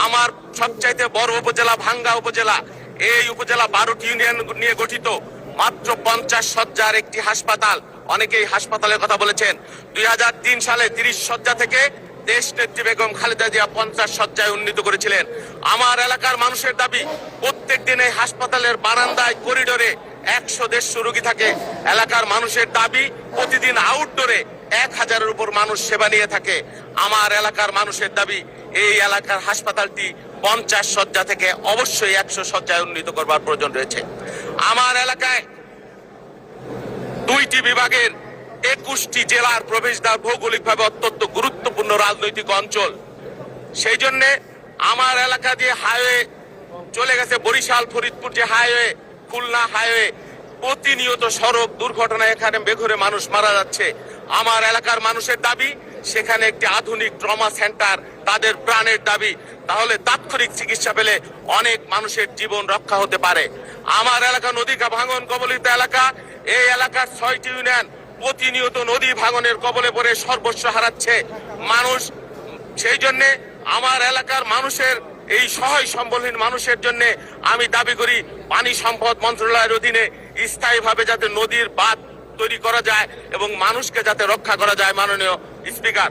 আমার সবচাইতে বড় উপজেলা ভাঙ্গা উপজেলা। এই উপজেলা 12টি ইউনিয়ন নিয়ে গঠিত, মাত্র 50 শয্যার একটি হাসপাতাল। অনেকেই হাসপাতালের কথা বলেছেন। 2003 সালে 30 শয্যা থেকে দেশ নেত্রী বেগম খালেদা জিয়া 50 শয্যায় উন্নীত করেছিলেন। আমার এলাকার মানুষের দাবি, প্রত্যেক দিন এই হাসপাতালের বারান্দায় করিডোরে 100-150 রোগী থাকে। এলাকার মানুষের দাবি, প্রতিদিন আউটডোরে 1000-এর উপর মানুষ সেবা নিয়ে থাকে। আমার এলাকার মানুষের দাবি, এই এলাকার হাসপাতালটি 50 শয্যা থেকে অবশ্যই 100 শয্যায় উন্নীত করবার প্রয়োজন রয়েছে। আমার এলাকায় 2টি বিভাগের 21টি জেলার প্রবেশদ্বার ভৌগোলিকভাবে অত্যন্ত গুরুত্বপূর্ণ রাজনৈতিক অঞ্চল। সেই জন্য আমার এলাকা দিয়ে হাইওয়ে চলে গেছে, বরিশাল ফরিদপুর যে হাইওয়ে, খুলনা হাইওয়ে, প্রতিনিয়ত সড়ক দুর্ঘটনায় এখানে বেঘরে মানুষ মারা যাচ্ছে। আমার এলাকার মানুষের দাবি, সেখানে একটি আধুনিক ট্রমা সেন্টার তাদের প্রাণের দাবি। তাহলে তাৎক্ষণিক চিকিৎসা পেলে অনেক মানুষের জীবন রক্ষা হতে পারে। আমার এলাকা নদী ভাঙন কবলিত এলাকা। এই এলাকার 6টি ইউনিয়ন প্রতিনিয়ত নদী ভাঙনের কবলে পড়ে সর্বস্ব হারাচ্ছে মানুষ। সেই জন্য আমার এলাকার মানুষের, এই সহায় সম্বলহীন মানুষের জন্য আমি দাবি করি, পানি সম্পদ মন্ত্রণালয়ের অধীনে স্থায়ীভাবে যাতে নদীর বাঁধ তৈরি করা যায় এবং মানুষকে যাতে রক্ষা করা যায়। মাননীয় স্পিকার,